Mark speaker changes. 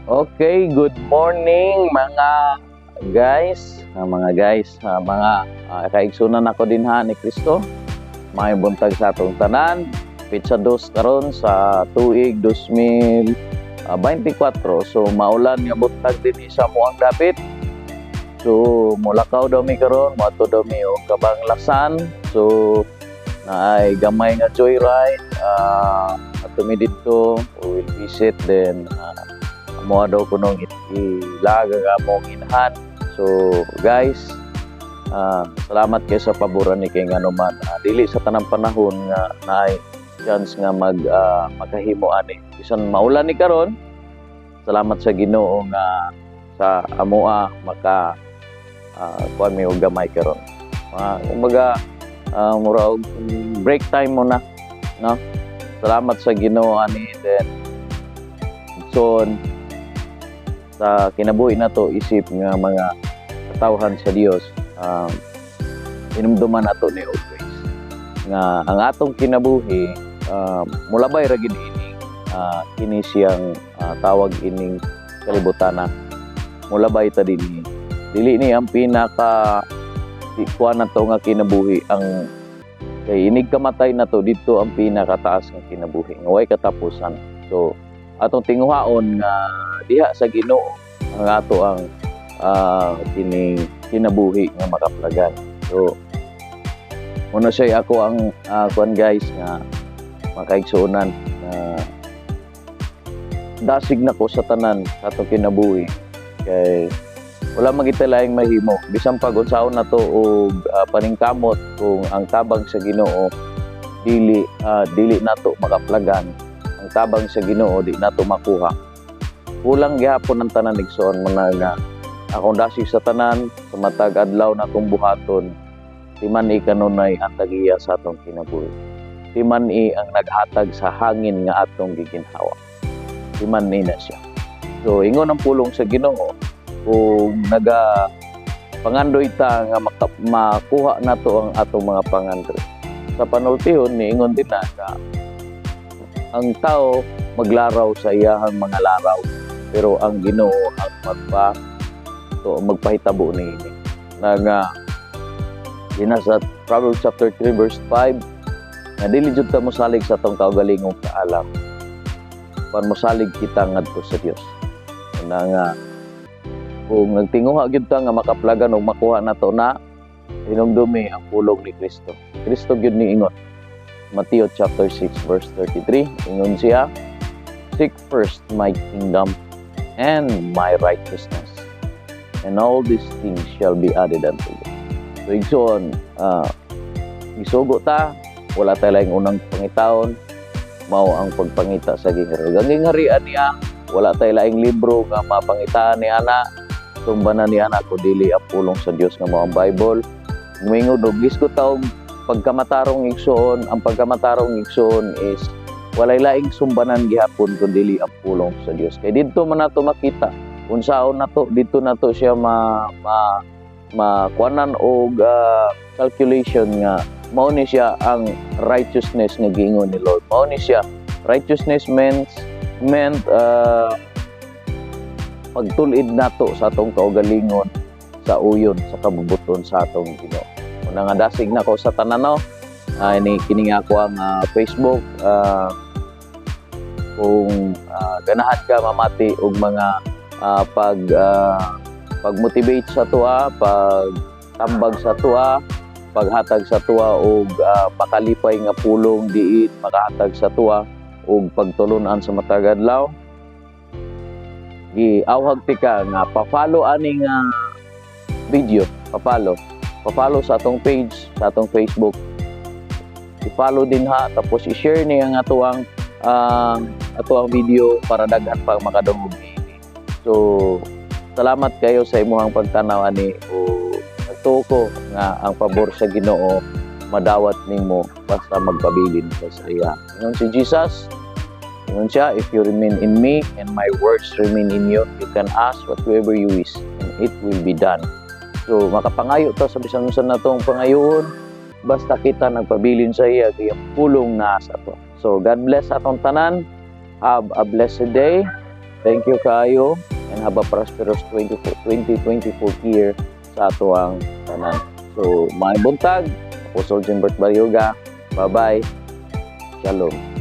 Speaker 1: Okay, good morning mga kaigsunan ako din ha ni Kristo. May buntag sa atong tanan. Pizza dos karon sa tuig 2024. So maulan nga buntag din sa mo ang dapit. So mulakaw daw mi karon, moadto daw mi og Kabanglasan. So naay gamay nga joyride. Ato mi dito, we will visit then mo daw kunong ilaga nga mong inahan. So guys, salamat kayo sa paboran ni kay ngano man dili sa tanang panahon nga naay chance nga makahimo ani bisan maulan ni karon. Salamat sa Ginoo nga sa amoa maka kuan mi og gamay karon. Kumbaga mura og break time mo na, no? Salamat sa Ginoo ani then son sa kinabuhi na to isip nga mga katawhan sa Dios, inumduman nato ni always nga ang atong kinabuhi mulabay ra gid kini siyang tawag ining kalibutan na mulabay ta dinhi. Dili ni ang pinaka kuan nato nga kinabuhi ang kay inig kamatay na to dito ang pinakataas nga kinabuhi nga way katapusan. So atong tinguhaon nga diha sa Ginoo ang ato ang kining kinabuhi nga makaplagan. So muna siya ako ang kuan guys nga makaigsunan na dasig na ko sa tanan sa atong kinabuhi kay wala magitalaing mahimo bisan pag unsaon na to og paningkamot kung ang tabang sa Ginoo dili nato makaplagan. Ang tabang sa Ginoo di nato makuha. Kulang gihapon ang tanan igsoon mo na nga akong dasig sa tanan sa matag adlaw na akong buhaton. Di man kanunay ang tagiya sa atong kinabuhi. Di man ang naghatag sa hangin nga atong giginhawa. Di man na siya. So ingon ang pulong sa Ginoo kung pangandoy ta nga makuha nato ang atong mga pangandoy. Sa panultihon niingon din na ang tao maglaraw sa iyang mga laraw pero ang Ginoo ang magpahitabo niini nga sa Proverbs chapter 3 verse 5 nga dili jud ta mosalig sa atong kaugalingong kaalam pan mosalig kita ngadto sa Dios nga kung nagtinguha gyud ta nga makaplagan og makuha nato na hinumdumi ang pulong ni Kristo. Kristo gyud niingon Matthew chapter 6 verse 33 ingon siya, seek first my kingdom and my righteousness and all these things shall be added unto you. So igsoon isugo ta wala tay laing unang pangitaon mao ang pagpangita sa gingharian. Ang gingharian niya wala tay laing libro nga mapangitaan ni ana tumbanan ni ana ko dili ang pulong sa Dios nga mao ang Bible. Moingon og gisko ta og pagkamatarong igsoon. Ang pagkamatarong igsoon is walay laing sumbanan gihapon kun dili ang pulong sa Dios. Kay didto man nato makita unsaon nato dito nato siya kuanan og calculation nga mao ni siya ang righteousness nga giingon ni Lord. Mao ni siya righteousness meant pagtulid nato sa atong kaugalingon sa uyon sa kabubuton sa atong Ginoo. Una nga dasig na ko sa tanan kini nga ako ang Facebook kung ganahan ka mamati og mga pag-motivate sa tuwa, pagtambag sa tuwa, paghatag sa tuwa og makalipay nga pulong diin makahatag sa tuwa og pagtulunan sa matag adlaw. Giawhag ti ka nga pa-follow aning video, pa-follow sa atong page, sa atong Facebook. I-follow din ha, tapos i-share niya ang atuang video para daghan pa makadungog ini. So, salamat kayo sa imuhang pagtanaw ani o nagtuo ko nga ang pabor sa Ginoo madawat nimo basta magpabilin ka sa iya. Ingon si Jesus, ingon siya, if you remain in me and my words remain in you, you can ask whatever you wish and it will be done. So makapangayo ta sa bisan unsa natong pangayoon basta kita nagpabilin sa iya kay pulong na sa to. So God bless atong tanan. Have a blessed day. Thank you kayo and have a prosperous 2024 year sa ato ang tanan. So, may buntag, Apostle Jimbert Baryoga. Bye-bye. Shalom.